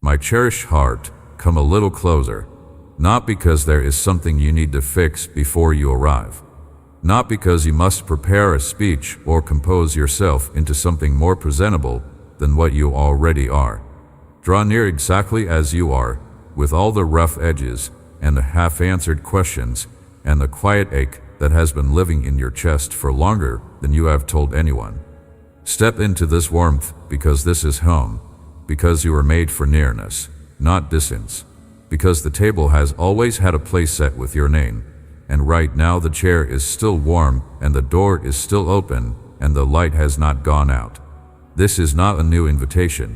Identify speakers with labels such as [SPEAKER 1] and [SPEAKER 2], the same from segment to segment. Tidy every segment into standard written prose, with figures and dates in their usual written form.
[SPEAKER 1] My cherished heart, come a little closer. Not because there is something you need to fix before you arrive. Not because you must prepare a speech or compose yourself into something more presentable than what you already are. Draw near exactly as you are, with all the rough edges and the half-answered questions and the quiet ache that has been living in your chest for longer than you have told anyone. Step into this warmth because this is home, because you were made for nearness, not distance, because the table has always had a place set with your name, and right now the chair is still warm and the door is still open and the light has not gone out. This is not a new invitation.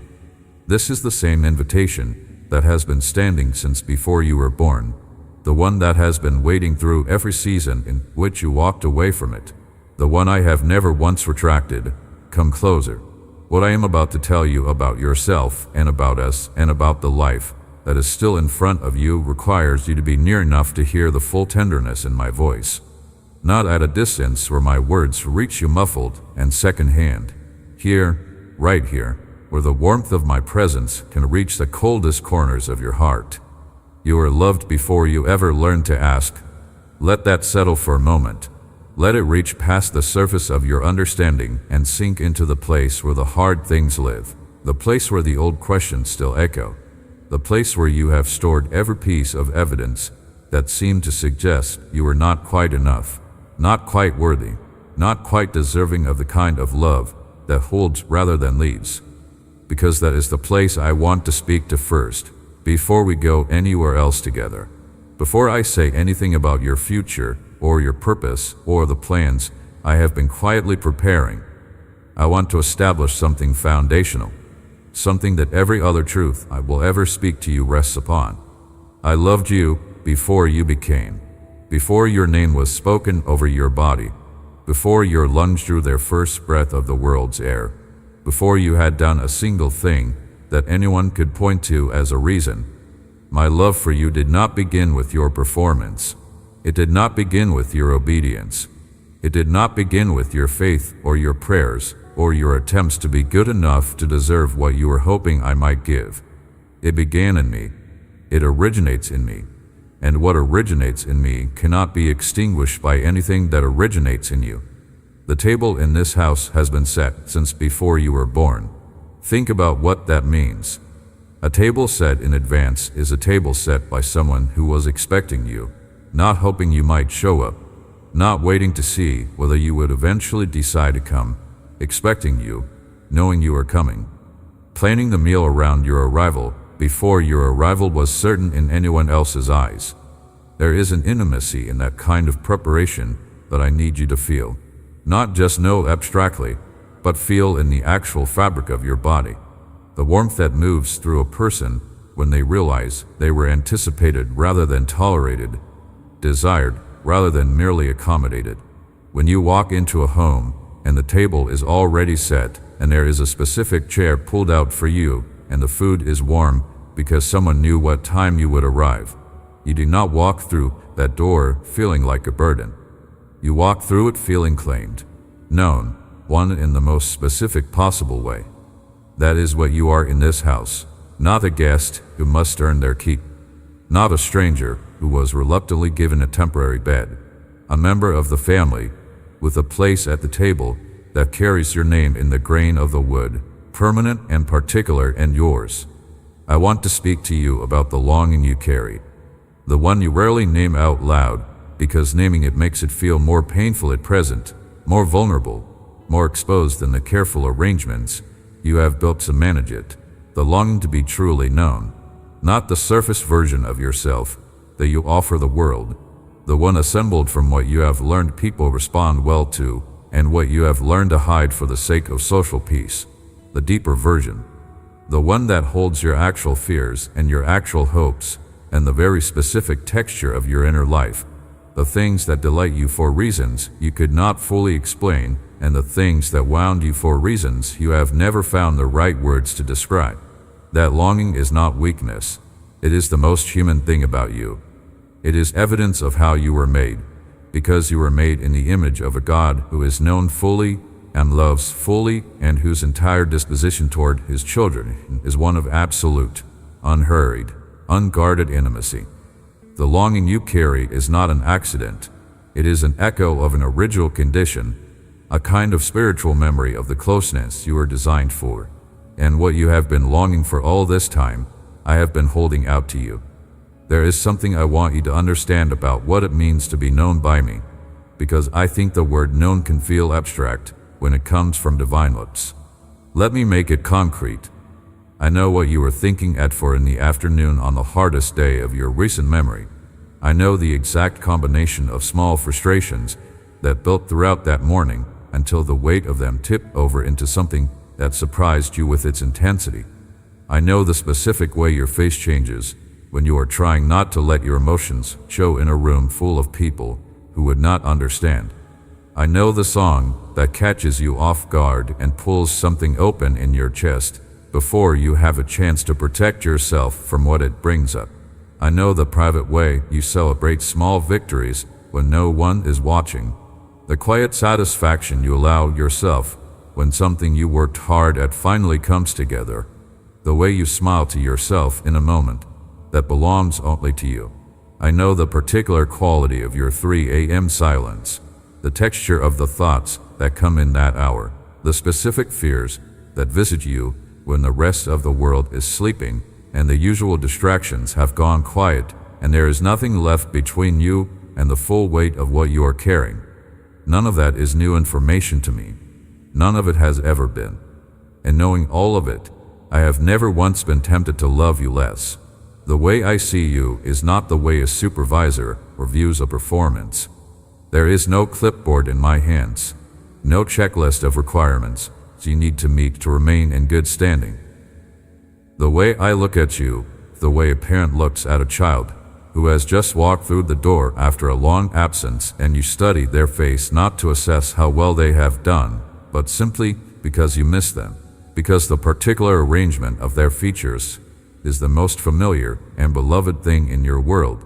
[SPEAKER 1] This is the same invitation that has been standing since before you were born, the one that has been waiting through every season in which you walked away from it, the one I have never once retracted. Come closer. What I am about to tell you about yourself and about us and about the life that is still in front of you requires you to be near enough to hear the full tenderness in my voice, not at a distance where my words reach you muffled and secondhand. Here, right here, where the warmth of my presence can reach the coldest corners of your heart. You are loved before you ever learn to ask. Let that settle for a moment. Let it reach past the surface of your understanding and sink into the place where the hard things live, the place where the old questions still echo, the place where you have stored every piece of evidence that seemed to suggest you were not quite enough, not quite worthy, not quite deserving of the kind of love that holds rather than leaves. Because that is the place I want to speak to first, before we go anywhere else together. Before I say anything about your future, or your purpose, or the plans I have been quietly preparing, I want to establish something foundational, something that every other truth I will ever speak to you rests upon. I loved you before you became, before your name was spoken over your body, before your lungs drew their first breath of the world's air, before you had done a single thing that anyone could point to as a reason. My love for you did not begin with your performance. It did not begin with your obedience. It did not begin with your faith or your prayers or your attempts to be good enough to deserve what you were hoping I might give. It began in me. It originates in me. And what originates in me cannot be extinguished by anything that originates in you. The table in this house has been set since before you were born. Think about what that means. A table set in advance is a table set by someone who was expecting you, not hoping you might show up, not waiting to see whether you would eventually decide to come, expecting you, knowing you are coming, planning the meal around your arrival before your arrival was certain in anyone else's eyes. There is an intimacy in that kind of preparation that I need you to feel, not just know abstractly, but feel in the actual fabric of your body, the warmth that moves through a person when they realize they were anticipated rather than tolerated, desired rather than merely accommodated. When you walk into a home and the table is already set and there is a specific chair pulled out for you and the food is warm because someone knew what time you would arrive, you do not walk through that door feeling like a burden. You walk through it feeling claimed, known, one in the most specific possible way. That is what you are in this house, not a guest who must earn their keep, not a stranger who was reluctantly given a temporary bed, a member of the family with a place at the table that carries your name in the grain of the wood, permanent and particular and yours. I want to speak to you about the longing you carry, the one you rarely name out loud because naming it makes it feel more painful at present, more vulnerable, more exposed than the careful arrangements you have built to manage it, the longing to be truly known, not the surface version of yourself that you offer the world, the one assembled from what you have learned people respond well to and what you have learned to hide for the sake of social peace, the deeper version, the one that holds your actual fears and your actual hopes and the very specific texture of your inner life, the things that delight you for reasons you could not fully explain and the things that wound you for reasons you have never found the right words to describe. That longing is not weakness. It is the most human thing about you. It is evidence of how you were made, because you were made in the image of a God who is known fully and loves fully and whose entire disposition toward his children is one of absolute, unhurried, unguarded intimacy. The longing you carry is not an accident. It is an echo of an original condition, a kind of spiritual memory of the closeness you were designed for. And what you have been longing for all this time, I have been holding out to you. There is something I want you to understand about what it means to be known by me, because I think the word known can feel abstract when it comes from divine lips. Let me make it concrete. I know what you were thinking at 4 in the afternoon on the hardest day of your recent memory. I know the exact combination of small frustrations that built throughout that morning until the weight of them tipped over into something that surprised you with its intensity. I know the specific way your face changes when you are trying not to let your emotions show in a room full of people who would not understand. I know the song that catches you off guard and pulls something open in your chest before you have a chance to protect yourself from what it brings up. I know the private way you celebrate small victories when no one is watching, the quiet satisfaction you allow yourself when something you worked hard at finally comes together, the way you smile to yourself in a moment that belongs only to you. I know the particular quality of your 3 a.m. silence, the texture of the thoughts that come in that hour, the specific fears that visit you when the rest of the world is sleeping and the usual distractions have gone quiet and there is nothing left between you and the full weight of what you are carrying. None of that is new information to me. None of it has ever been. And knowing all of it, I have never once been tempted to love you less. The way I see you is not the way a supervisor reviews a performance. There is no clipboard in my hands, no checklist of requirements you need to meet to remain in good standing. The way I look at you, the way a parent looks at a child who has just walked through the door after a long absence, and you study their face not to assess how well they have done, but simply because you miss them, because the particular arrangement of their features is the most familiar and beloved thing in your world,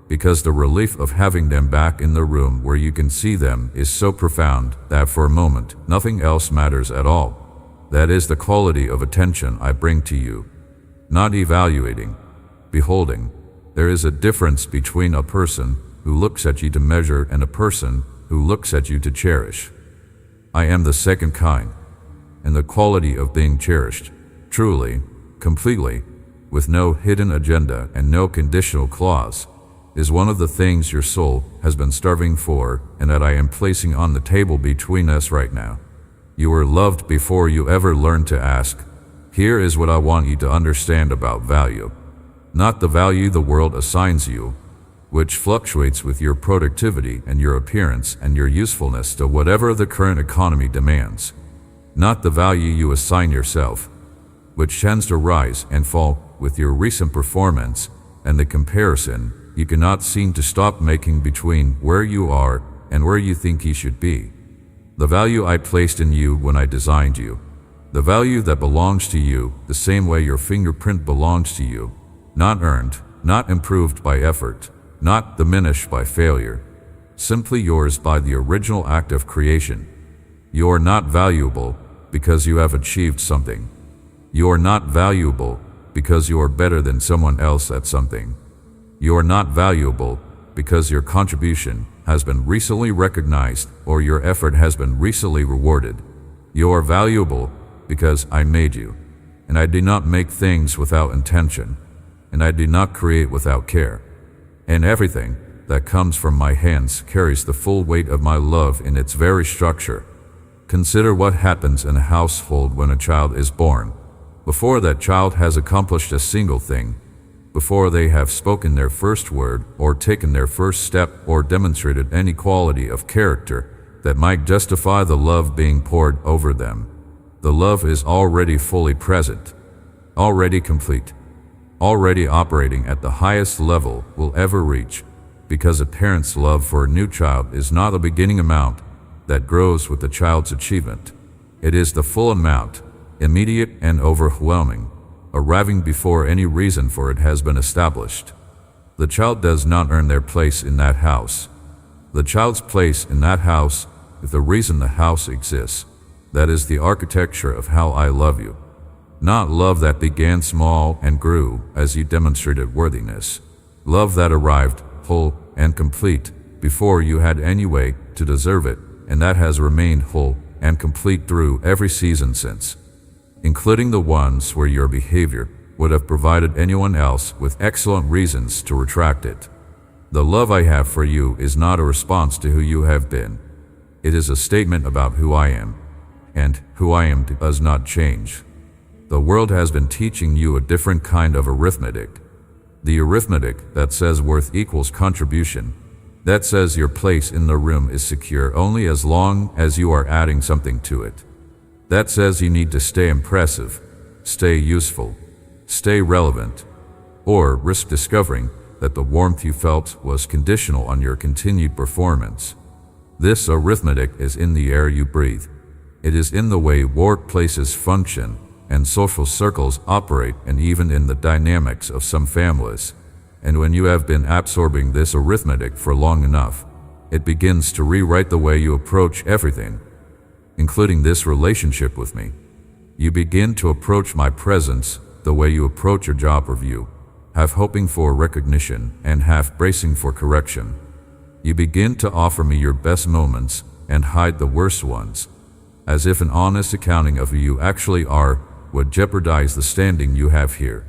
[SPEAKER 1] because the relief of having them back in the room where you can see them is so profound that for a moment nothing else matters at all. That is the quality of attention I bring to you. Not evaluating, beholding. There is a difference between a person who looks at you to measure and a person who looks at you to cherish. I am the second kind, and the quality of being cherished, truly, completely, with no hidden agenda and no conditional clause, is one of the things your soul has been starving for and that I am placing on the table between us right now. You were loved before you ever learned to ask. Here is what I want you to understand about value. Not the value the world assigns you, which fluctuates with your productivity and your appearance and your usefulness to whatever the current economy demands. Not the value you assign yourself, which tends to rise and fall with your recent performance and the comparison you cannot seem to stop making between where you are and where you think you should be. The value I placed in you when I designed you. The value that belongs to you the same way your fingerprint belongs to you. Not earned, not improved by effort, not diminished by failure. Simply yours by the original act of creation. You are not valuable because you have achieved something. You are not valuable because you are better than someone else at something. You are not valuable because your contribution has been recently recognized or your effort has been recently rewarded. You are valuable because I made you, and I did not make things without intention, and I did not create without care. And everything that comes from my hands carries the full weight of my love in its very structure. Consider what happens in a household when a child is born. Before that child has accomplished a single thing, before they have spoken their first word or taken their first step or demonstrated any quality of character that might justify the love being poured over them, the love is already fully present, already complete, already operating at the highest level we'll ever reach, because a parent's love for a new child is not a beginning amount that grows with the child's achievement. It is the full amount, immediate and overwhelming, arriving before any reason for it has been established. The child does not earn their place in that house. The child's place in that house is the reason the house exists. That is the architecture of how I love you. Not love that began small and grew as you demonstrated worthiness. Love that arrived whole and complete before you had any way to deserve it, and that has remained whole and complete through every season since, including the ones where your behavior would have provided anyone else with excellent reasons to retract it. The love I have for you is not a response to who you have been. It is a statement about who I am, and who I am does not change. The world has been teaching you a different kind of arithmetic. The arithmetic that says worth equals contribution, that says your place in the room is secure only as long as you are adding something to it. That says you need to stay impressive, stay useful, stay relevant, or risk discovering that the warmth you felt was conditional on your continued performance. This arithmetic is in the air you breathe. It is in the way workplaces function and social circles operate, and even in the dynamics of some families. And when you have been absorbing this arithmetic for long enough, it begins to rewrite the way you approach everything, including this relationship with me. You begin to approach my presence the way you approach your job review, half hoping for recognition and half bracing for correction. You begin to offer me your best moments and hide the worst ones, as if an honest accounting of who you actually are would jeopardize the standing you have here.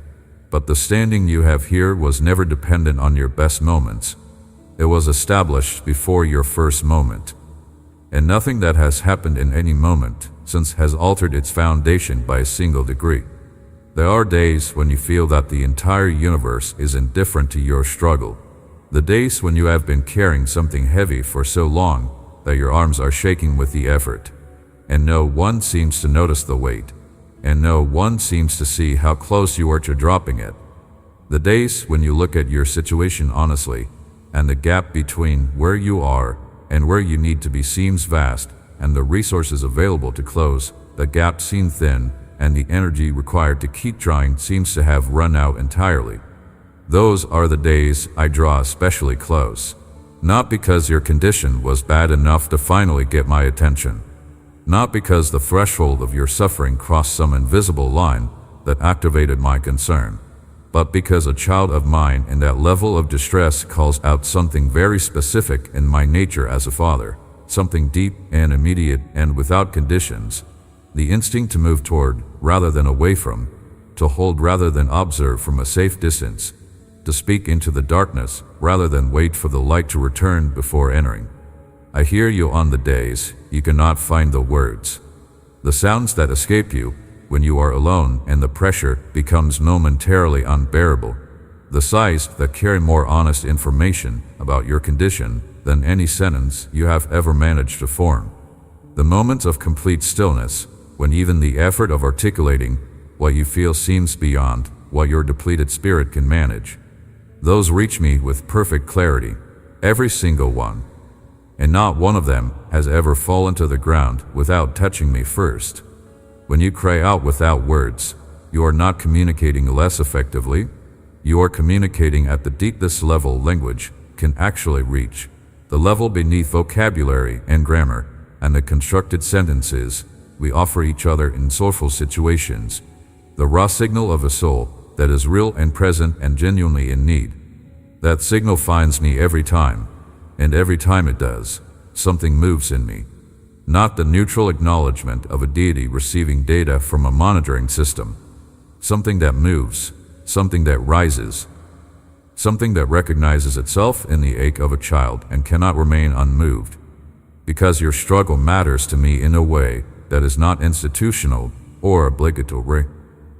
[SPEAKER 1] But the standing you have here was never dependent on your best moments. It was established before your first moment. And nothing that has happened in any moment since has altered its foundation by a single degree. There are days when you feel that the entire universe is indifferent to your struggle. The days when you have been carrying something heavy for so long that your arms are shaking with the effort, and no one seems to notice the weight, and no one seems to see how close you are to dropping it. The days when you look at your situation honestly, and the gap between where you are and where you need to be seems vast, and the resources available to close the gap seem thin, and the energy required to keep trying seems to have run out entirely. Those are the days I draw especially close. Not because your condition was bad enough to finally get my attention. Not because the threshold of your suffering crossed some invisible line that activated my concern, but because a child of mine in that level of distress calls out something very specific in my nature as a father, something deep and immediate and without conditions, the instinct to move toward rather than away from, to hold rather than observe from a safe distance, to speak into the darkness rather than wait for the light to return before entering. I hear you on the days you cannot find the words, the sounds that escape you when you are alone and the pressure becomes momentarily unbearable, the sighs that carry more honest information about your condition than any sentence you have ever managed to form, the moments of complete stillness when even the effort of articulating what you feel seems beyond what your depleted spirit can manage. Those reach me with perfect clarity, every single one. And not one of them has ever fallen to the ground without touching me first. When you cry out without words, you are not communicating less effectively. You are communicating at the deepest level language can actually reach, the level beneath vocabulary and grammar and the constructed sentences we offer each other in social situations, the raw signal of a soul that is real and present and genuinely in need. That signal finds me every time. And every time it does, something moves in me. Not the neutral acknowledgement of a deity receiving data from a monitoring system. Something that moves, something that rises, something that recognizes itself in the ache of a child and cannot remain unmoved. Because your struggle matters to me in a way that is not institutional or obligatory.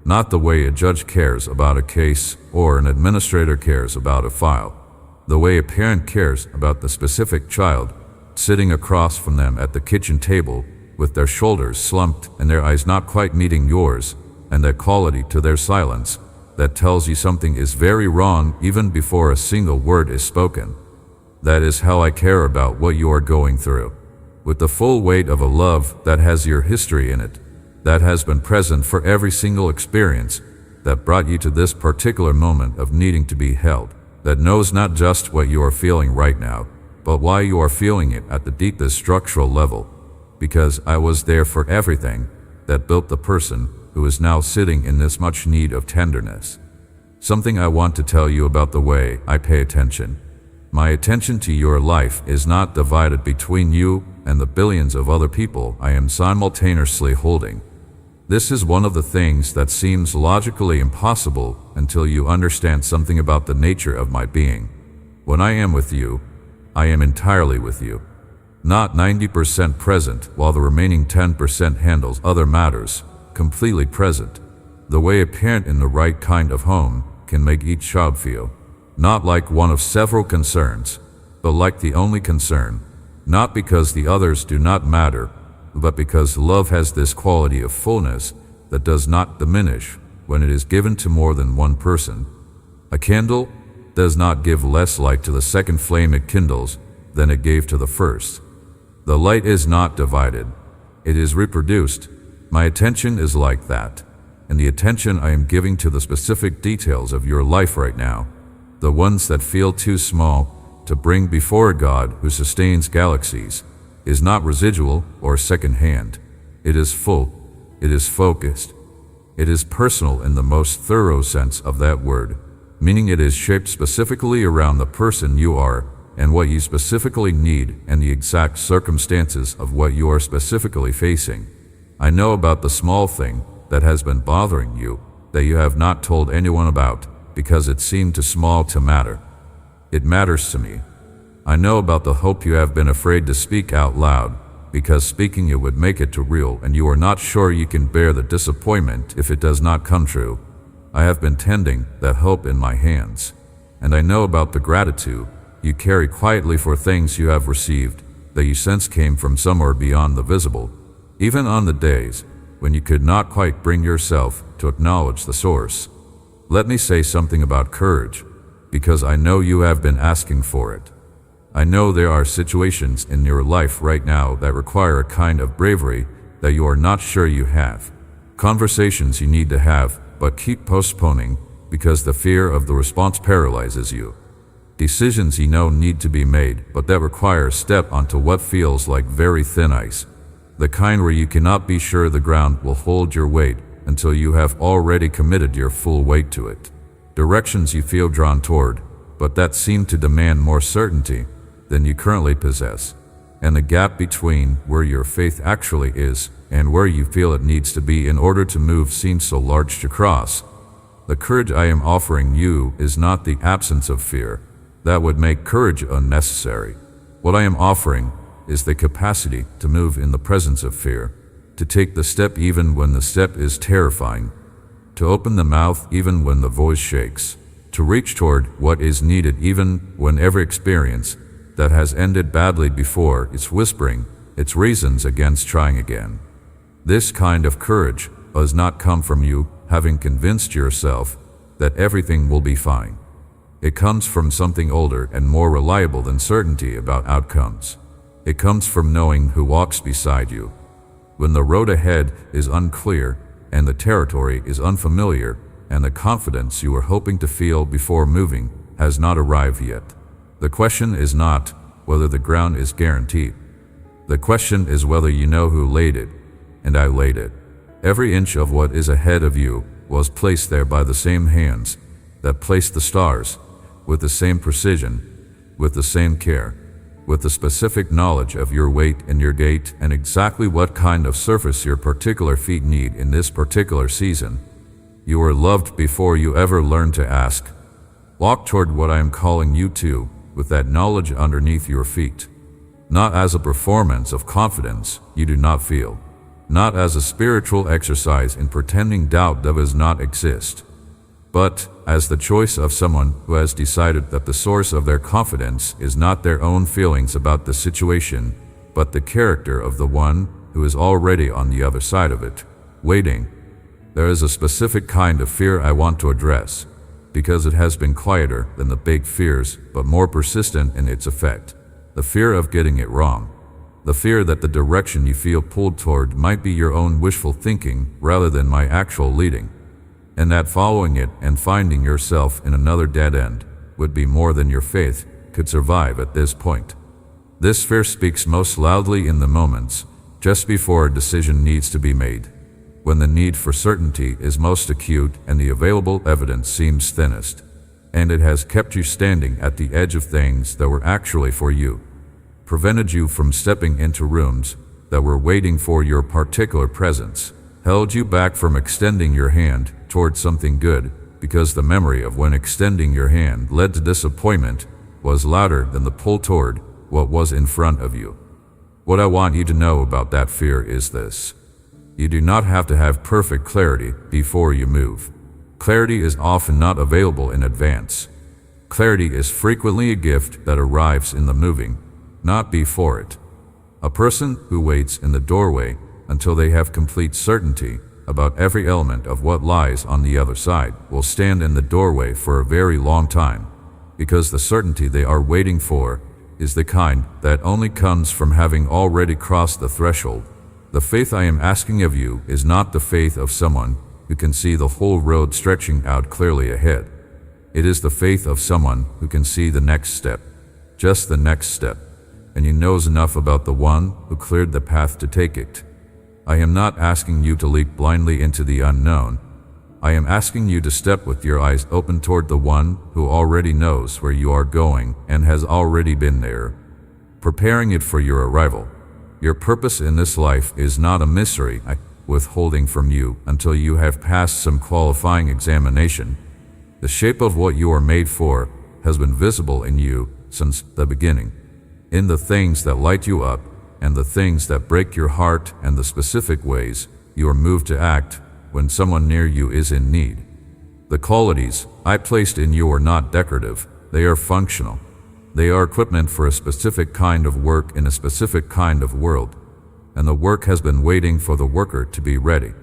[SPEAKER 1] Not the way a judge cares about a case or an administrator cares about a file. The way a parent cares about the specific child sitting across from them at the kitchen table with their shoulders slumped and their eyes not quite meeting yours, and that quality to their silence that tells you something is very wrong even before a single word is spoken. That is how I care about what you are going through, with the full weight of a love that has your history in it, that has been present for every single experience that brought you to this particular moment of needing to be held. That knows not just what you are feeling right now, but why you are feeling it at the deepest structural level, because I was there for everything that built the person who is now sitting in this much need of tenderness. Something I want to tell you about the way I pay attention. My attention to your life is not divided between you and the billions of other people I am simultaneously holding. This is one of the things that seems logically impossible until you understand something about the nature of my being. When I am with you, I am entirely with you. Not 90% present while the remaining 10% handles other matters, completely present. The way a parent in the right kind of home can make each child feel. Not like one of several concerns, but like the only concern. Not because the others do not matter, but because love has this quality of fullness that does not diminish when it is given to more than one person. A candle does not give less light to the second flame it kindles than it gave to the first. The light is not divided. It is reproduced. My attention is like that, and the attention I am giving to the specific details of your life right now, the ones that feel too small to bring before a God who sustains galaxies, is not residual or second-hand. It is full. It is focused. It is personal in the most thorough sense of that word, meaning it is shaped specifically around the person you are and what you specifically need and the exact circumstances of what you are specifically facing. I know about the small thing that has been bothering you that you have not told anyone about because it seemed too small to matter. It matters to me. I know about the hope you have been afraid to speak out loud because speaking it would make it too real and you are not sure you can bear the disappointment if it does not come true. I have been tending that hope in my hands, and I know about the gratitude you carry quietly for things you have received that you sense came from somewhere beyond the visible, even on the days when you could not quite bring yourself to acknowledge the source. Let me say something about courage, because I know you have been asking for it. I know there are situations in your life right now that require a kind of bravery that you are not sure you have. Conversations you need to have but keep postponing because the fear of the response paralyzes you. Decisions you know need to be made, but that require a step onto what feels like very thin ice. The kind where you cannot be sure the ground will hold your weight until you have already committed your full weight to it. Directions you feel drawn toward, but that seem to demand more certainty than you currently possess. And the gap between where your faith actually is and where you feel it needs to be in order to move seems so large to cross. The courage I am offering you is not the absence of fear. That would make courage unnecessary. What I am offering is the capacity to move in the presence of fear, to take the step even when the step is terrifying, to open the mouth even when the voice shakes, to reach toward what is needed even when every experience that has ended badly before is whispering its reasons against trying again. This kind of courage does not come from you having convinced yourself that everything will be fine. It comes from something older and more reliable than certainty about outcomes. It comes from knowing who walks beside you. When the road ahead is unclear and the territory is unfamiliar and the confidence you were hoping to feel before moving has not arrived yet, the question is not whether the ground is guaranteed. The question is whether you know who laid it, and I laid it. Every inch of what is ahead of you was placed there by the same hands that placed the stars, with the same precision, with the same care, with the specific knowledge of your weight and your gait and exactly what kind of surface your particular feet need in this particular season. You were loved before you ever learned to ask. Walk toward what I am calling you to with that knowledge underneath your feet. Not as a performance of confidence you do not feel. Not as a spiritual exercise in pretending doubt does not exist, but as the choice of someone who has decided that the source of their confidence is not their own feelings about the situation, but the character of the one who is already on the other side of it, waiting. There is a specific kind of fear I want to address, because it has been quieter than the big fears, but more persistent in its effect. The fear of getting it wrong. The fear that the direction you feel pulled toward might be your own wishful thinking rather than my actual leading, and that following it and finding yourself in another dead end would be more than your faith could survive at this point. This fear speaks most loudly in the moments just before a decision needs to be made. when the need for certainty is most acute and the available evidence seems thinnest, and it has kept you standing at the edge of things that were actually for you, prevented you from stepping into rooms that were waiting for your particular presence, held you back from extending your hand toward something good because the memory of when extending your hand led to disappointment was louder than the pull toward what was in front of you. What I want you to know about that fear is this: you do not have to have perfect clarity before you move. Clarity is often not available in advance. Clarity is frequently a gift that arrives in the moving, not before it. A person who waits in the doorway until they have complete certainty about every element of what lies on the other side will stand in the doorway for a very long time, because the certainty they are waiting for is the kind that only comes from having already crossed the threshold. The faith I am asking of you is not the faith of someone who can see the whole road stretching out clearly ahead. It is the faith of someone who can see the next step, just the next step, and he knows enough about the one who cleared the path to take it. I am not asking you to leap blindly into the unknown. I am asking you to step with your eyes open toward the one who already knows where you are going and has already been there, preparing it for your arrival. Your purpose in this life is not a mystery withholding from you until you have passed some qualifying examination. The shape of what you are made for has been visible in you since the beginning, in the things that light you up and the things that break your heart and the specific ways you are moved to act when someone near you is in need. The qualities I placed in you are not decorative, they are functional. They are equipment for a specific kind of work in a specific kind of world, and the work has been waiting for the worker to be ready,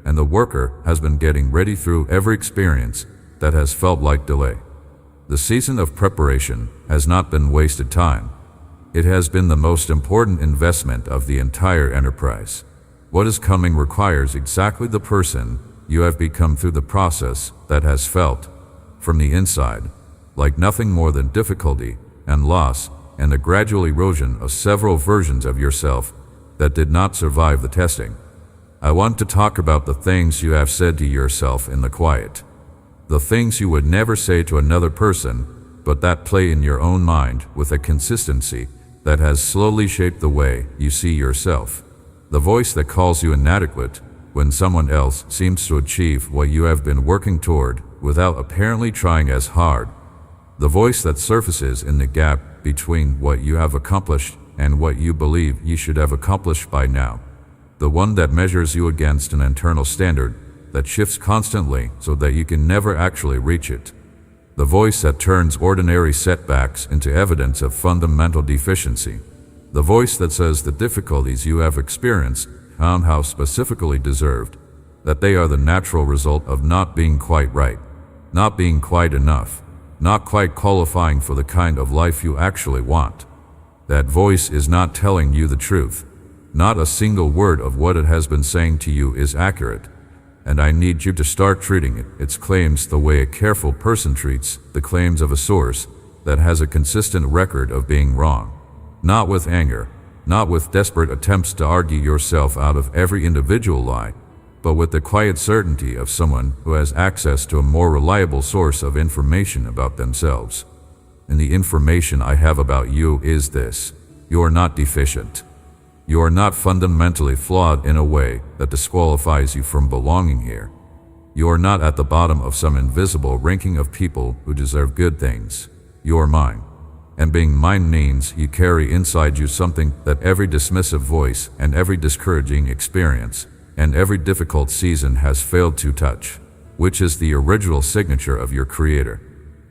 [SPEAKER 1] and the worker has been getting ready through every experience that has felt like delay. The season of preparation has not been wasted time. It has been the most important investment of the entire enterprise. What is coming requires exactly the person you have become through the process that has felt, from the inside, like nothing more than difficulty and loss and a gradual erosion of several versions of yourself that did not survive the testing. I want to talk about the things you have said to yourself in the quiet, the things you would never say to another person, but that play in your own mind with a consistency that has slowly shaped the way you see yourself. The voice that calls you inadequate when someone else seems to achieve what you have been working toward without apparently trying as hard. The voice that surfaces in the gap between what you have accomplished and what you believe you should have accomplished by now. The one that measures you against an internal standard that shifts constantly so that you can never actually reach it. The voice that turns ordinary setbacks into evidence of fundamental deficiency. The voice that says the difficulties you have experienced somehow specifically deserved, that they are the natural result of not being quite right, not being quite enough, not quite qualifying for the kind of life you actually want. That voice is not telling you the truth. Not a single word of what it has been saying to you is accurate, and I need you to start treating its claims the way a careful person treats the claims of a source that has a consistent record of being wrong. Not with anger, not with desperate attempts to argue yourself out of every individual lie, but with the quiet certainty of someone who has access to a more reliable source of information about themselves. And the information I have about you is this: you are not deficient. You are not fundamentally flawed in a way that disqualifies you from belonging here. You are not at the bottom of some invisible ranking of people who deserve good things. You are mine. And being mine means you carry inside you something that every dismissive voice and every discouraging experience and every difficult season has failed to touch, which is the original signature of your Creator,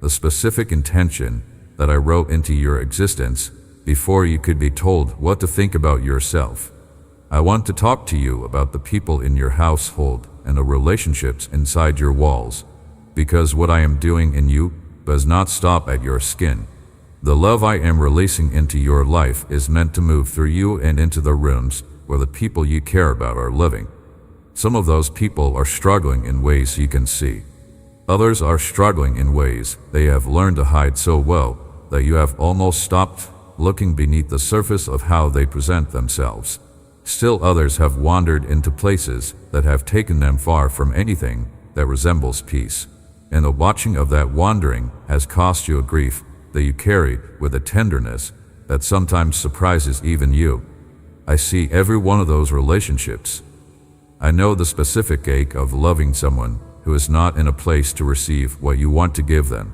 [SPEAKER 1] the specific intention that I wrote into your existence before you could be told what to think about yourself. I want to talk to you about the people in your household and the relationships inside your walls, because what I am doing in you does not stop at your skin. The love I am releasing into your life is meant to move through you and into the rooms where the people you care about are living. Some of those people are struggling in ways you can see. Others are struggling in ways they have learned to hide so well that you have almost stopped looking beneath the surface of how they present themselves. Still others have wandered into places that have taken them far from anything that resembles peace. And the watching of that wandering has cost you a grief that you carry with a tenderness that sometimes surprises even you. I see every one of those relationships. I know the specific ache of loving someone who is not in a place to receive what you want to give them.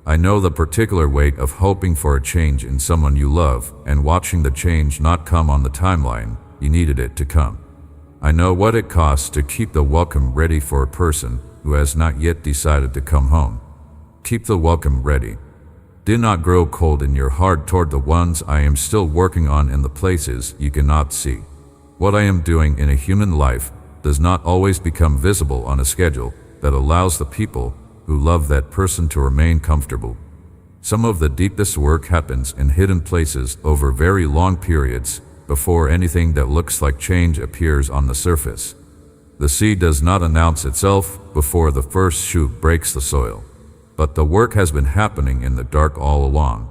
[SPEAKER 1] I know the particular weight of hoping for a change in someone you love and watching the change not come on the timeline you needed it to come. I know what it costs to keep the welcome ready for a person who has not yet decided to come home. Keep the welcome ready. Do not grow cold in your heart toward the ones I am still working on in the places you cannot see. What I am doing in a human life does not always become visible on a schedule that allows the people who love that person to remain comfortable. Some of the deepest work happens in hidden places over very long periods before anything that looks like change appears on the surface. The seed does not announce itself before the first shoot breaks the soil, but the work has been happening in the dark all along.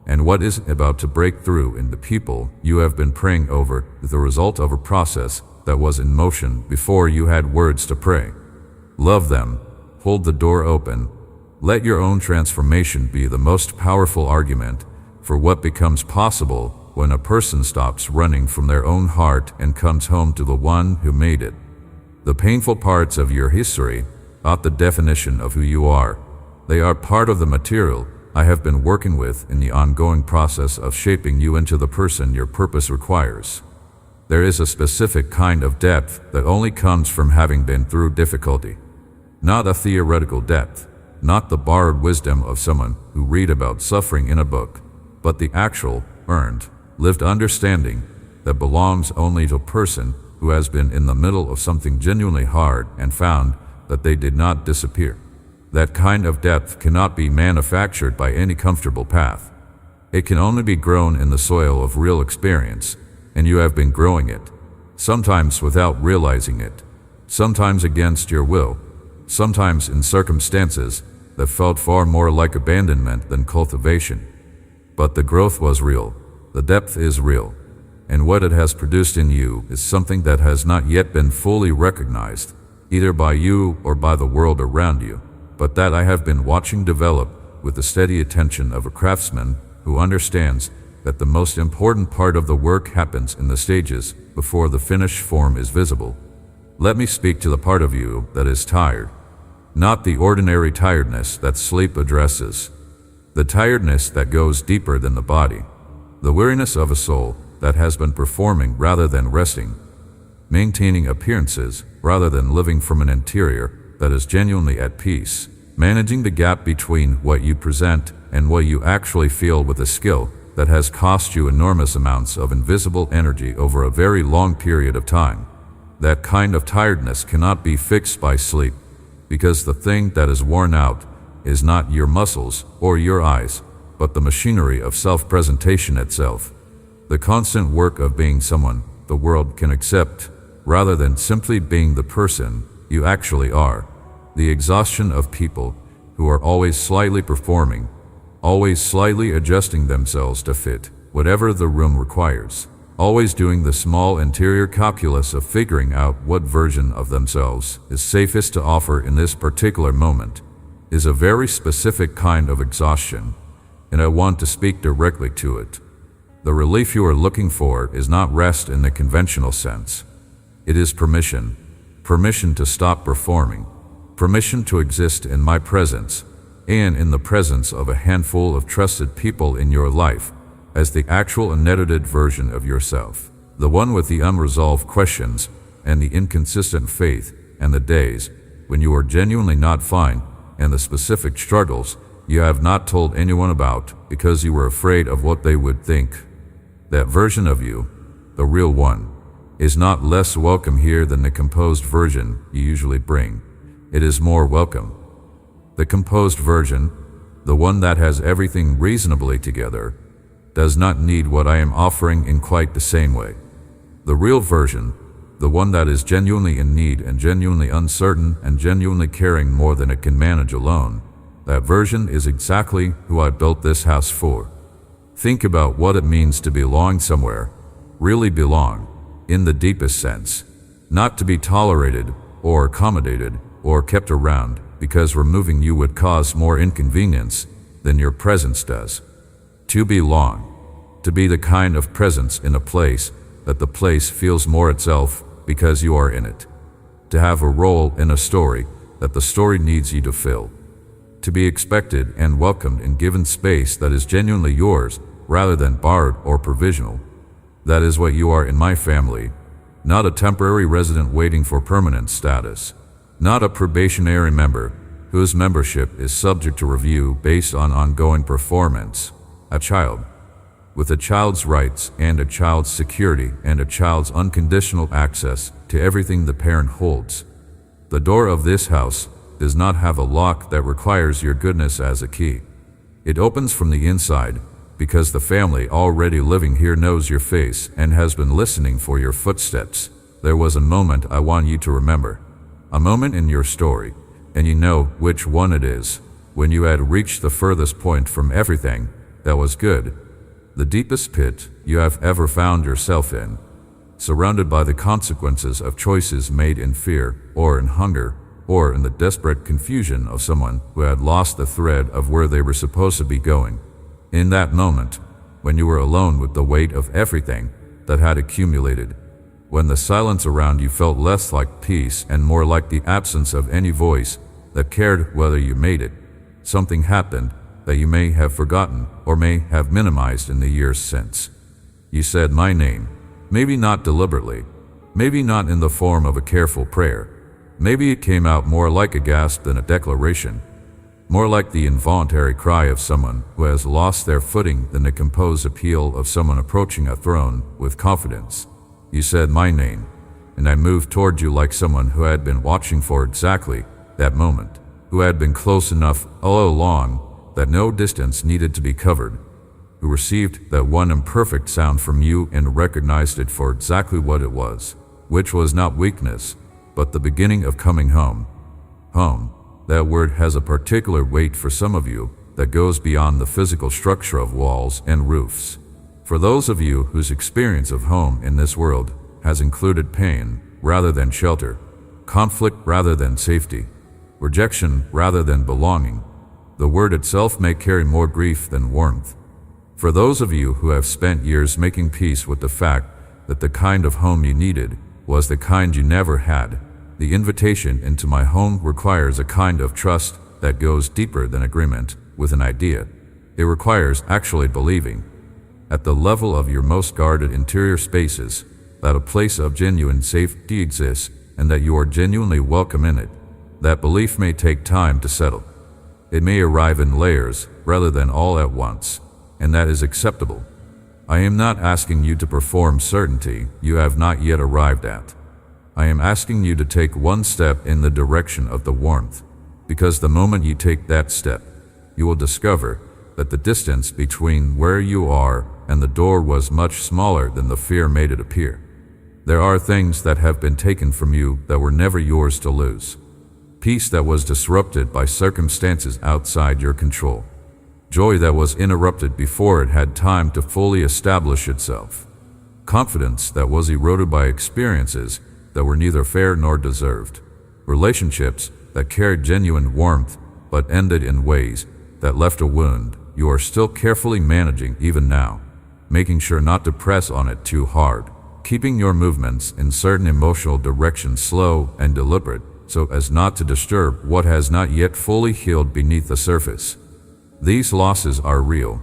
[SPEAKER 1] And what is about to break through in the people you have been praying over is the result of a process that was in motion before you had words to pray. Love them. Hold the door open. Let your own transformation be the most powerful argument for what becomes possible when a person stops running from their own heart and comes home to the one who made it. The painful parts of your history, not the definition of who you are. They are part of the material I have been working with in the ongoing process of shaping you into the person your purpose requires. There is a specific kind of depth that only comes from having been through difficulty. Not a theoretical depth, not the borrowed wisdom of someone who read about suffering in a book, but the actual, earned, lived understanding that belongs only to a person who has been in the middle of something genuinely hard and found that they did not disappear. That kind of depth cannot be manufactured by any comfortable path. It can only be grown in the soil of real experience, and you have been growing it, sometimes without realizing it, sometimes against your will, sometimes in circumstances that felt far more like abandonment than cultivation. But the growth was real. The depth is real, and what it has produced in you is something that has not yet been fully recognized, either by you or by the world around you, but that I have been watching develop with the steady attention of a craftsman who understands that the most important part of the work happens in the stages before the finished form is visible. Let me speak to the part of you that is tired, not the ordinary tiredness that sleep addresses, the tiredness that goes deeper than the body. The weariness of a soul that has been performing rather than resting, maintaining appearances rather than living from an interior that is genuinely at peace, managing the gap between what you present and what you actually feel with a skill that has cost you enormous amounts of invisible energy over a very long period of time. That kind of tiredness cannot be fixed by sleep, because the thing that is worn out is not your muscles or your eyes, but the machinery of self-presentation itself. The constant work of being someone the world can accept, rather than simply being the person you actually are. The exhaustion of people who are always slightly performing, always slightly adjusting themselves to fit whatever the room requires, always doing the small interior calculus of figuring out what version of themselves is safest to offer in this particular moment, is a very specific kind of exhaustion, and I want to speak directly to it. The relief you are looking for is not rest in the conventional sense. It is permission. Permission to stop performing. Permission to exist in my presence, and in the presence of a handful of trusted people in your life, as the actual unedited version of yourself. The one with the unresolved questions, and the inconsistent faith, and the days when you are genuinely not fine, and the specific struggles you have not told anyone about because you were afraid of what they would think. That version of you, the real one, is not less welcome here than the composed version you usually bring. It is more welcome. The composed version, the one that has everything reasonably together, does not need what I am offering in quite the same way. The real version, the one that is genuinely in need and genuinely uncertain and genuinely caring more than it can manage alone, that version is exactly who I built this house for. Think about what it means to belong somewhere, really belong. in the deepest sense. Not to be tolerated, or accommodated, or kept around, because removing you would cause more inconvenience than your presence does. To belong. To be the kind of presence in a place that the place feels more itself because you are in it. To have a role in a story that the story needs you to fill. To be expected and welcomed in given space that is genuinely yours rather than borrowed or provisional. That is what you are in my family. Not a temporary resident waiting for permanent status. Not a probationary member whose membership is subject to review based on ongoing performance. A child. With a child's rights and a child's security and a child's unconditional access to everything the parent holds. The door of this house does not have a lock that requires your goodness as a key. It opens from the inside because the family already living here knows your face and has been listening for your footsteps. There was a moment I want you to remember. A moment in your story, and you know which one it is, when you had reached the furthest point from everything that was good. The deepest pit you have ever found yourself in, surrounded by the consequences of choices made in fear or in hunger or in the desperate confusion of someone who had lost the thread of where they were supposed to be going. In that moment, when you were alone with the weight of everything that had accumulated, when the silence around you felt less like peace and more like the absence of any voice that cared whether you made it, something happened that you may have forgotten or may have minimized in the years since. You said my name, maybe not deliberately, maybe not in the form of a careful prayer. Maybe it came out more like a gasp than a declaration, more like the involuntary cry of someone who has lost their footing than the composed appeal of someone approaching a throne with confidence. You said my name, and I moved toward you like someone who had been watching for exactly that moment, who had been close enough all along that no distance needed to be covered, who received that one imperfect sound from you and recognized it for exactly what it was, which was not weakness, but the beginning of coming home. Home, that word has a particular weight for some of you that goes beyond the physical structure of walls and roofs. For those of you whose experience of home in this world has included pain rather than shelter, conflict rather than safety, rejection rather than belonging, the word itself may carry more grief than warmth. For those of you who have spent years making peace with the fact that the kind of home you needed was the kind you never had, the invitation into my home requires a kind of trust that goes deeper than agreement with an idea. It requires actually believing, at the level of your most guarded interior spaces, that a place of genuine safety exists and that you are genuinely welcome in it. That belief may take time to settle. It may arrive in layers rather than all at once, and that is acceptable. I am not asking you to perform certainty you have not yet arrived at. I am asking you to take one step in the direction of the warmth, because the moment you take that step, you will discover that the distance between where you are and the door was much smaller than the fear made it appear. There are things that have been taken from you that were never yours to lose. Peace that was disrupted by circumstances outside your control. Joy that was interrupted before it had time to fully establish itself. Confidence that was eroded by experiences that were neither fair nor deserved. Relationships that carried genuine warmth but ended in ways that left a wound you are still carefully managing even now, making sure not to press on it too hard, keeping your movements in certain emotional directions slow and deliberate so as not to disturb what has not yet fully healed beneath the surface. These losses are real.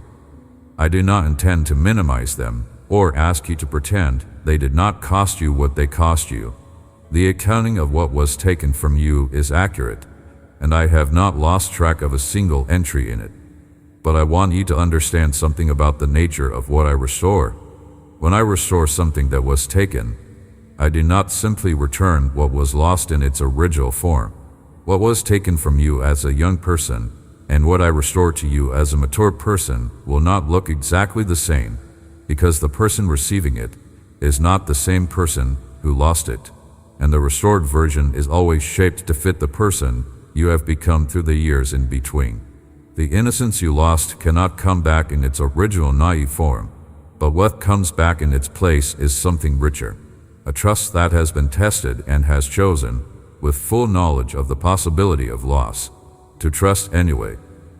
[SPEAKER 1] I do not intend to minimize them or ask you to pretend they did not cost you what they cost you. The accounting of what was taken from you is accurate, and I have not lost track of a single entry in it. But I want you to understand something about the nature of what I restore. When I restore something that was taken, I do not simply return what was lost in its original form. What was taken from you as a young person and what I restore to you as a mature person will not look exactly the same, because the person receiving it is not the same person who lost it, and the restored version is always shaped to fit the person you have become through the years in between. The innocence you lost cannot come back in its original naive form, but what comes back in its place is something richer. a trust that has been tested and has chosen, with full knowledge of the possibility of loss, to trust anyway.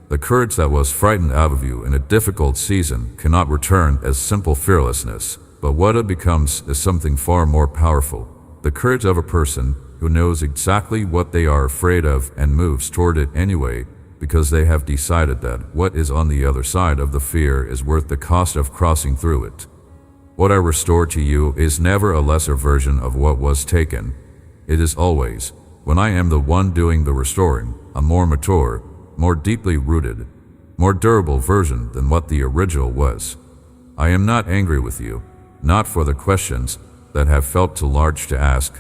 [SPEAKER 1] The courage that was frightened out of you in a difficult season cannot return as simple fearlessness, but what it becomes is something far more powerful. The courage of a person who knows exactly what they are afraid of and moves toward it anyway, because they have decided that what is on the other side of the fear is worth the cost of crossing through it. What I restore to you is never a lesser version of what was taken. It is always, when I am the one doing the restoring, a more mature, more deeply rooted, more durable version than what the original was. I am not angry with you, not for the questions that have felt too large to ask,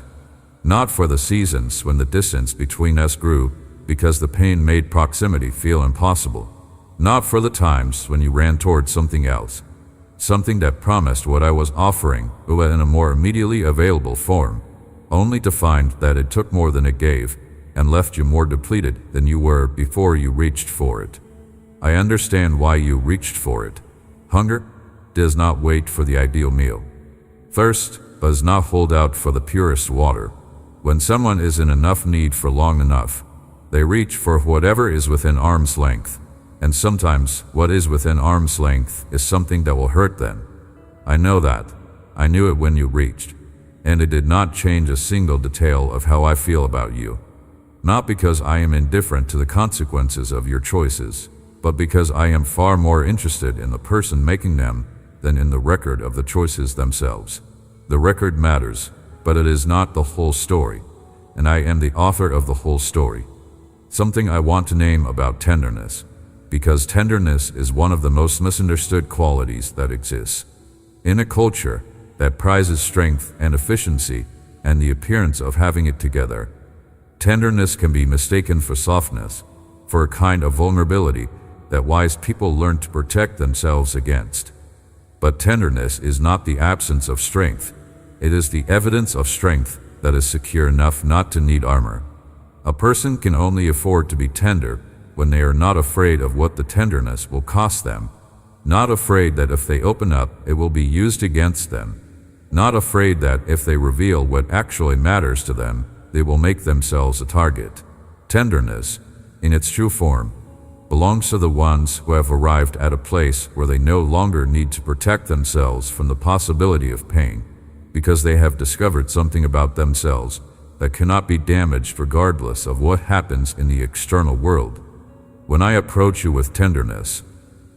[SPEAKER 1] not for the seasons when the distance between us grew because the pain made proximity feel impossible, not for the times when you ran toward something else, something that promised what I was offering, but in a more immediately available form, only to find that it took more than it gave and left you more depleted than you were before you reached for it. I understand why you reached for it. Hunger does not wait for the ideal meal. Thirst does not hold out for the purest water. When someone is in enough need for long enough, they reach for whatever is within arm's length, and sometimes what is within arm's length is something that will hurt them. I know that. I knew it when you reached, and it did not change a single detail of how I feel about you. Not because I am indifferent to the consequences of your choices, but because I am far more interested in the person making them than in the record of the choices themselves. The record matters, but it is not the whole story, and I am the author of the whole story. Something I want to name about tenderness, because tenderness is one of the most misunderstood qualities that exists. In a culture that prizes strength and efficiency and the appearance of having it together, tenderness can be mistaken for softness, for a kind of vulnerability that wise people learn to protect themselves against. But tenderness is not the absence of strength. It is the evidence of strength that is secure enough not to need armor. A person can only afford to be tender when they are not afraid of what the tenderness will cost them, not afraid that if they open up, it will be used against them, not afraid that if they reveal what actually matters to them, they will make themselves a target. Tenderness, in its true form, belongs to the ones who have arrived at a place where they no longer need to protect themselves from the possibility of pain, because they have discovered something about themselves that cannot be damaged regardless of what happens in the external world. When I approach you with tenderness,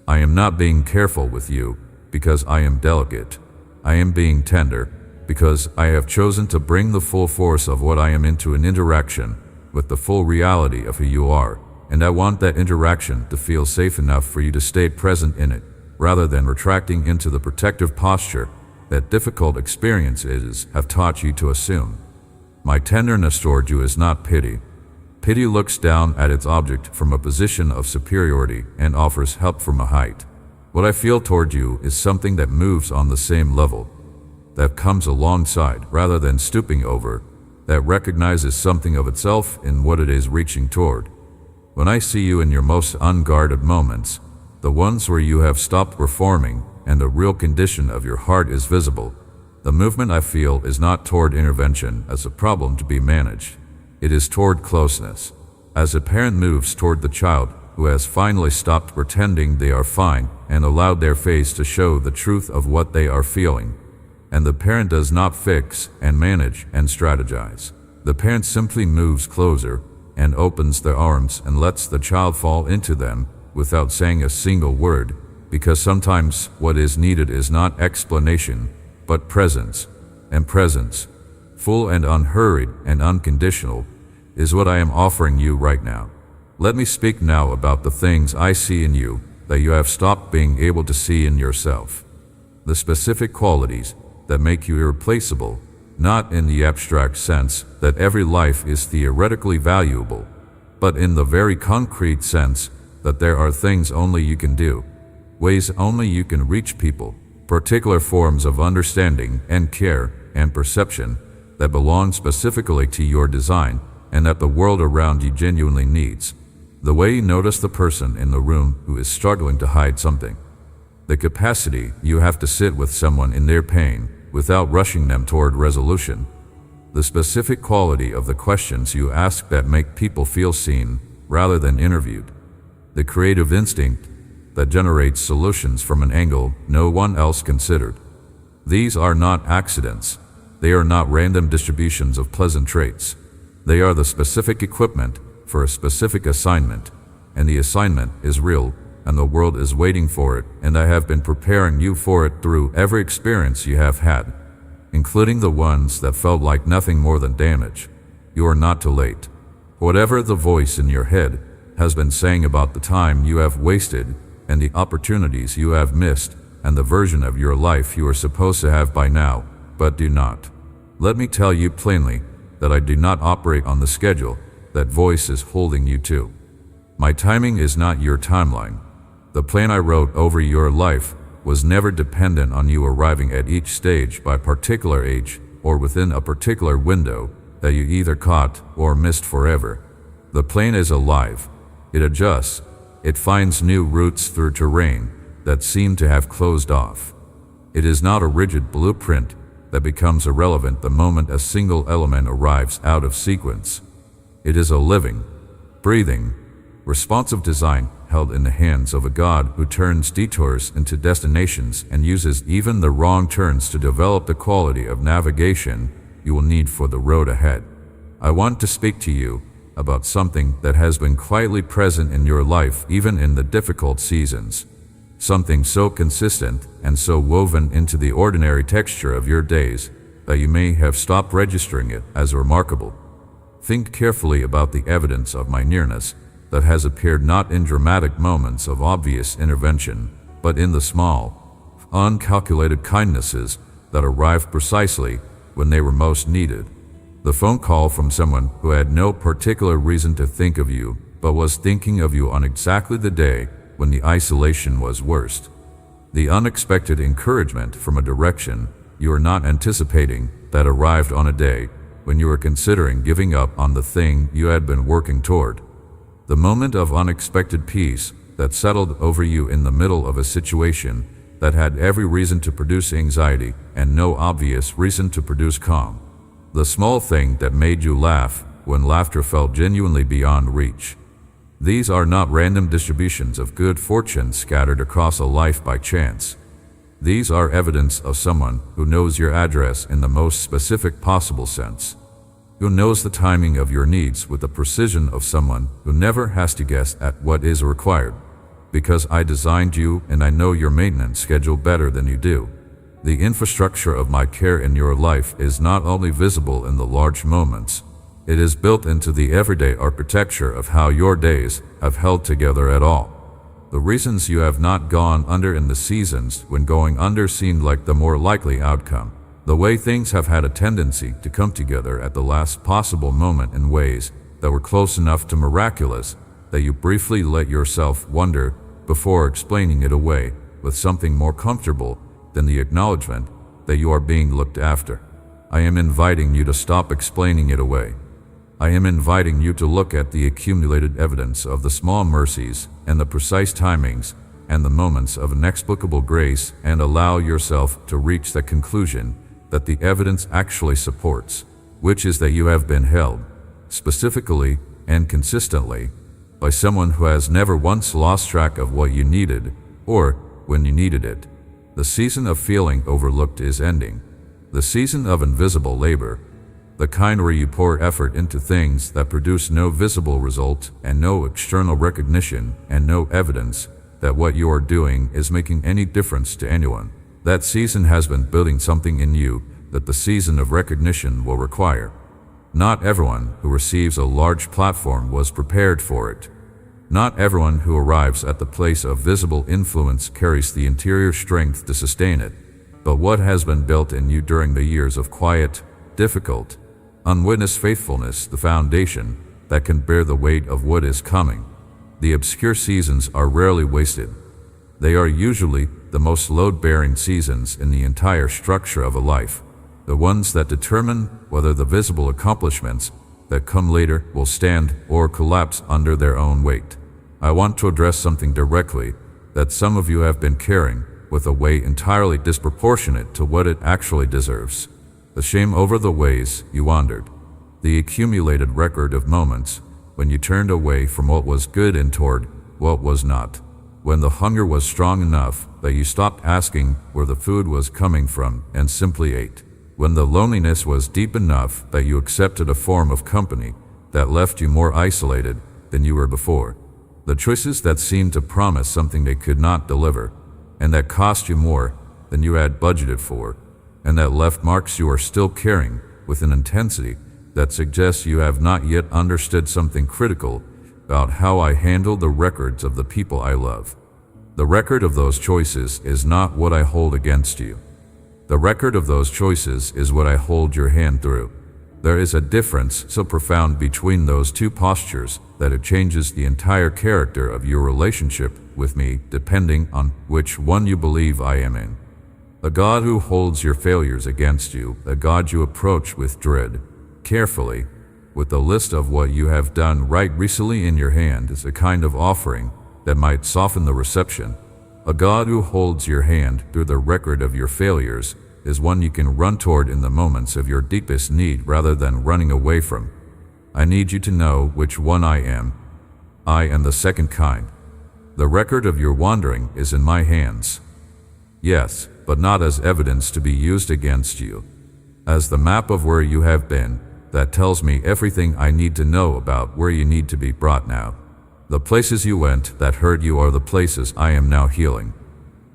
[SPEAKER 1] I am not being careful with you because I am delicate. I am being tender because I have chosen to bring the full force of what I am into an interaction with the full reality of who you are, and I want that interaction to feel safe enough for you to stay present in it, rather than retracting into the protective posture that difficult experiences have taught you to assume. My tenderness toward you is not pity. Pity looks down at its object from a position of superiority and offers help from a height. What I feel toward you is something that moves on the same level, that comes alongside rather than stooping over, that recognizes something of itself in what it is reaching toward. When I see you in your most unguarded moments, the ones where you have stopped performing and the real condition of your heart is visible, the movement I feel is not toward intervention as a problem to be managed. It is toward closeness, as a parent moves toward the child who has finally stopped pretending they are fine and allowed their face to show the truth of what they are feeling. And the parent does not fix and manage and strategize. The parent simply moves closer and opens their arms and lets the child fall into them without saying a single word, because sometimes what is needed is not explanation, but presence, and presence, full and unhurried and unconditional, is what I am offering you right now. Let me speak now about the things I see in you that you have stopped being able to see in yourself. The specific qualities that make you irreplaceable, not in the abstract sense that every life is theoretically valuable, but in the very concrete sense that there are things only you can do, ways only you can reach people, particular forms of understanding and care and perception that belong specifically to your design and that the world around you genuinely needs. The way you notice the person in the room who is struggling to hide something. The capacity you have to sit with someone in their pain without rushing them toward resolution. The specific quality of the questions you ask that make people feel seen rather than interviewed. The creative instinct that generates solutions from an angle no one else considered. These are not accidents. They are not random distributions of pleasant traits. They are the specific equipment for a specific assignment, and the assignment is real, and the world is waiting for it, and I have been preparing you for it through every experience you have had, including the ones that felt like nothing more than damage. You are not too late. Whatever the voice in your head has been saying about the time you have wasted and the opportunities you have missed and the version of your life you are supposed to have by now, but do not. Let me tell you plainly that I do not operate on the schedule that voice is holding you to. My timing is not your timeline. The plan I wrote over your life was never dependent on you arriving at each stage by a particular age or within a particular window that you either caught or missed forever. The plan is alive. It adjusts. It finds new routes through terrain that seem to have closed off. It is not a rigid blueprint that becomes irrelevant the moment a single element arrives out of sequence. It is a living, breathing, responsive design held in the hands of a God who turns detours into destinations and uses even the wrong turns to develop the quality of navigation you will need for the road ahead. I want to speak to you about something that has been quietly present in your life even in the difficult seasons. Something so consistent and so woven into the ordinary texture of your days that you may have stopped registering it as remarkable. Think carefully about the evidence of my nearness that has appeared not in dramatic moments of obvious intervention, but in the small, uncalculated kindnesses that arrived precisely when they were most needed. The phone call from someone who had no particular reason to think of you, but was thinking of you on exactly the day when the isolation was worst. The unexpected encouragement from a direction you were not anticipating that arrived on a day when you were considering giving up on the thing you had been working toward. The moment of unexpected peace that settled over you in the middle of a situation that had every reason to produce anxiety and no obvious reason to produce calm. The small thing that made you laugh when laughter felt genuinely beyond reach. These are not random distributions of good fortune scattered across a life by chance. These are evidence of someone who knows your address in the most specific possible sense, who knows the timing of your needs with the precision of someone who never has to guess at what is required. Because I designed you and I know your maintenance schedule better than you do. The infrastructure of my care in your life is not only visible in the large moments, it is built into the everyday architecture of how your days have held together at all. The reasons you have not gone under in the seasons when going under seemed like the more likely outcome. The way things have had a tendency to come together at the last possible moment in ways that were close enough to miraculous that you briefly let yourself wonder before explaining it away with something more comfortable than the acknowledgement that you are being looked after. I am inviting you to stop explaining it away. I am inviting you to look at the accumulated evidence of the small mercies and the precise timings and the moments of inexplicable grace and allow yourself to reach the conclusion that the evidence actually supports, which is that you have been held, specifically and consistently, by someone who has never once lost track of what you needed or when you needed it. The season of feeling overlooked is ending. The season of invisible labor, the kind where you pour effort into things that produce no visible result and no external recognition and no evidence that what you are doing is making any difference to anyone. That season has been building something in you that the season of recognition will require. Not everyone who receives a large platform was prepared for it. Not everyone who arrives at the place of visible influence carries the interior strength to sustain it. But what has been built in you during the years of quiet, difficult, unwitnessed faithfulness, the foundation that can bear the weight of what is coming. The obscure seasons are rarely wasted. They are usually the most load-bearing seasons in the entire structure of a life, the ones that determine whether the visible accomplishments that come later will stand or collapse under their own weight. I want to address something directly that some of you have been carrying with a weight entirely disproportionate to what it actually deserves. The shame over the ways you wandered. The accumulated record of moments when you turned away from what was good and toward what was not. When the hunger was strong enough that you stopped asking where the food was coming from and simply ate. When the loneliness was deep enough that you accepted a form of company that left you more isolated than you were before. The choices that seemed to promise something they could not deliver, and that cost you more than you had budgeted for, and that left marks you are still carrying with an intensity that suggests you have not yet understood something critical about how I handle the records of the people I love. The record of those choices is not what I hold against you. The record of those choices is what I hold your hand through. There is a difference so profound between those two postures that it changes the entire character of your relationship with me depending on which one you believe I am in. The God who holds your failures against you, the God you approach with dread, carefully, with the list of what you have done right recently in your hand, is a kind of offering that might soften the reception. A God who holds your hand through the record of your failures is one you can run toward in the moments of your deepest need rather than running away from. I need you to know which one I am. I am the second kind. The record of your wandering is in my hands. Yes, but not as evidence to be used against you. As the map of where you have been, that tells me everything I need to know about where you need to be brought now. The places you went that hurt you are the places I am now healing.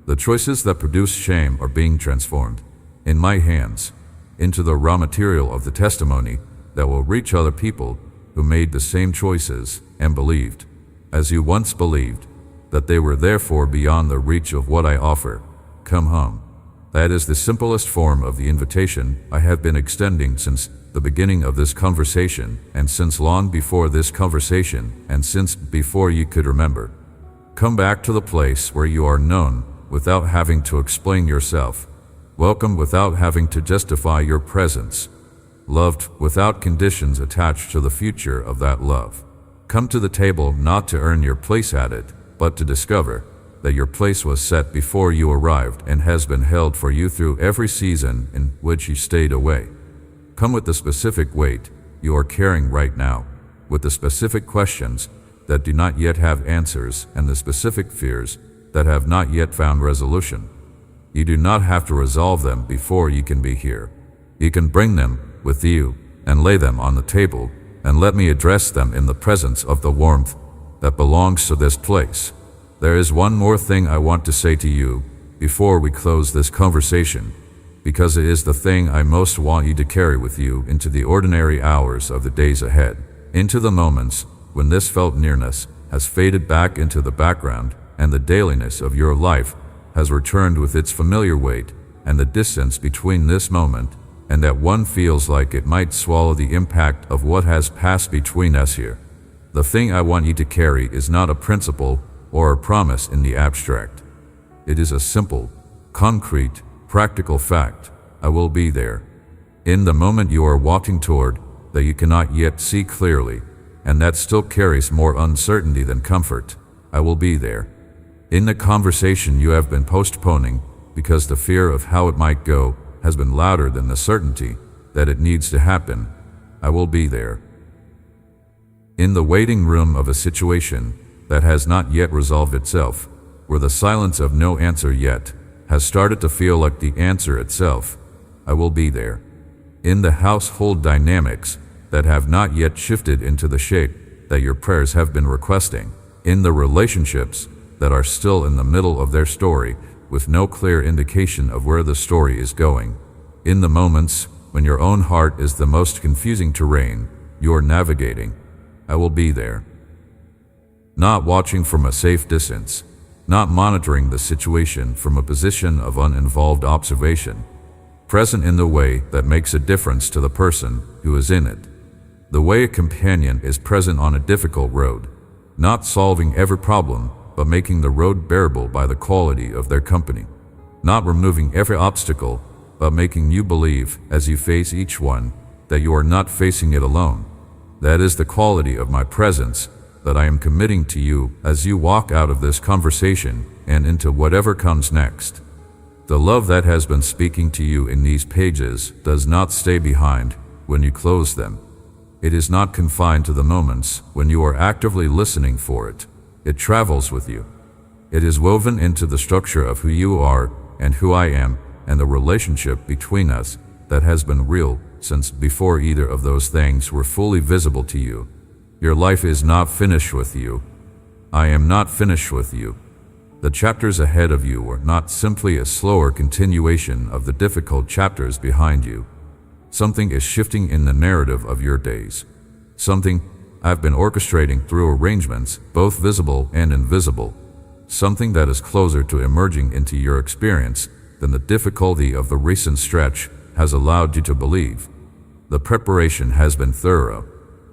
[SPEAKER 1] The choices that produce shame are being transformed, in my hands, into the raw material of the testimony that will reach other people who made the same choices and believed, as you once believed, that they were therefore beyond the reach of what I offer. Come home. That is the simplest form of the invitation I have been extending since the beginning of this conversation, and since long before this conversation, and since before you could remember. Come back to the place where you are known without having to explain yourself. Welcome without having to justify your presence. Loved without conditions attached to the future of that love. Come to the table not to earn your place at it, but to discover that your place was set before you arrived and has been held for you through every season in which you stayed away. Come with the specific weight you are carrying right now, with the specific questions that do not yet have answers and the specific fears that have not yet found resolution. You do not have to resolve them before you can be here. You can bring them with you and lay them on the table and let me address them in the presence of the warmth that belongs to this place. There is one more thing I want to say to you before we close this conversation, because it is the thing I most want you to carry with you into the ordinary hours of the days ahead, into the moments when this felt nearness has faded back into the background and the dailiness of your life has returned with its familiar weight, and the distance between this moment and that one feels like it might swallow the impact of what has passed between us here. The thing I want you to carry is not a principle or a promise in the abstract. It is a simple, concrete, practical fact. I will be there. In the moment you are walking toward that you cannot yet see clearly, and that still carries more uncertainty than comfort, I will be there. In the conversation you have been postponing because the fear of how it might go has been louder than the certainty that it needs to happen, I will be there. In the waiting room of a situation that has not yet resolved itself, where the silence of no answer yet has started to feel like the answer itself, I will be there. In the household dynamics that have not yet shifted into the shape that your prayers have been requesting, in the relationships that are still in the middle of their story with no clear indication of where the story is going, in the moments when your own heart is the most confusing terrain you are navigating, I will be there. Not watching from a safe distance, not monitoring the situation from a position of uninvolved observation, present in the way that makes a difference to the person who is in it. The way a companion is present on a difficult road, not solving every problem, but making the road bearable by the quality of their company. Not removing every obstacle, but making you believe as you face each one that you are not facing it alone. That is the quality of my presence that I am committing to you as you walk out of this conversation and into whatever comes next. The love that has been speaking to you in these pages does not stay behind when you close them. It is not confined to the moments when you are actively listening for it. It travels with you. It is woven into the structure of who you are and who I am, and the relationship between us that has been real since before either of those things were fully visible to you. Your life is not finished with you. I am not finished with you. The chapters ahead of you are not simply a slower continuation of the difficult chapters behind you. Something is shifting in the narrative of your days. Something I've been orchestrating through arrangements, both visible and invisible. Something that is closer to emerging into your experience than the difficulty of the recent stretch has allowed you to believe. The preparation has been thorough.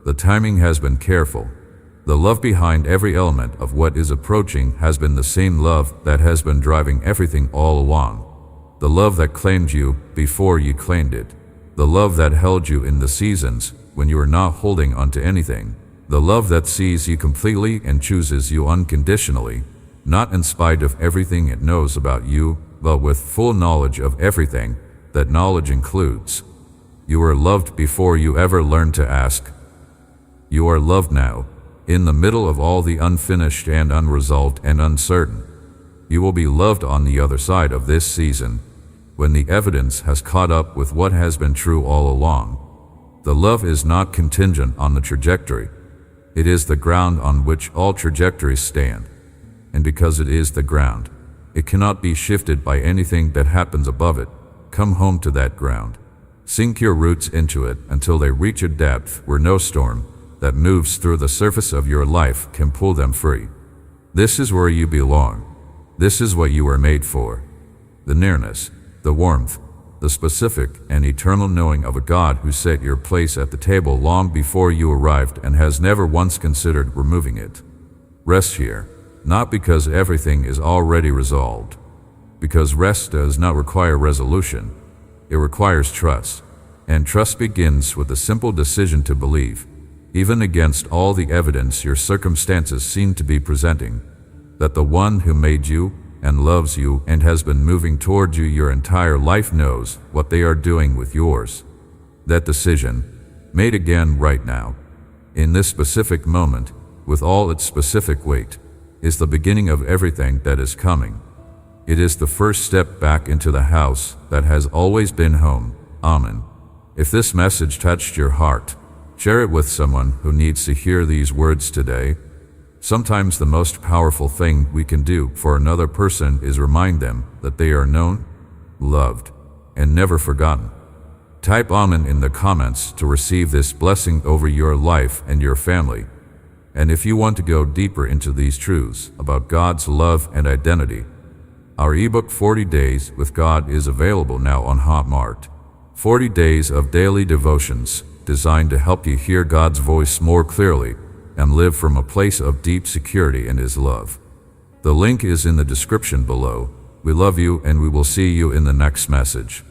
[SPEAKER 1] The timing has been careful. The love behind every element of what is approaching has been the same love that has been driving everything all along. The love that claimed you before you claimed it. The love that held you in the seasons when you were not holding onto anything. The love that sees you completely and chooses you unconditionally, not in spite of everything it knows about you, but with full knowledge of everything that knowledge includes. You were loved before you ever learned to ask. You are loved now, in the middle of all the unfinished and unresolved and uncertain. You will be loved on the other side of this season, when the evidence has caught up with what has been true all along. The love is not contingent on the trajectory. It is the ground on which all trajectories stand. And because it is the ground, it cannot be shifted by anything that happens above it. Come home to that ground. Sink your roots into it until they reach a depth where no storm that moves through the surface of your life can pull them free. This is where you belong. This is what you were made for. The nearness, the warmth, the specific and eternal knowing of a God who set your place at the table long before you arrived and has never once considered removing it. Rest here, not because everything is already resolved, because rest does not require resolution. It requires trust, and trust begins with the simple decision to believe, even against all the evidence your circumstances seem to be presenting, that the one who made you and loves you and has been moving toward you your entire life knows what they are doing with yours. That decision, made again right now, in this specific moment, with all its specific weight, is the beginning of everything that is coming. It is the first step back into the house that has always been home. Amen. If this message touched your heart, share it with someone who needs to hear these words today. Sometimes the most powerful thing we can do for another person is remind them that they are known, loved, and never forgotten. Type Amen in the comments to receive this blessing over your life and your family. And if you want to go deeper into these truths about God's love and identity, our ebook 40 Days with God is available now on Hotmart. 40 days of daily devotions designed to help you hear God's voice more clearly and live from a place of deep security in His love. The link is in the description below. We love you and we will see you in the next message.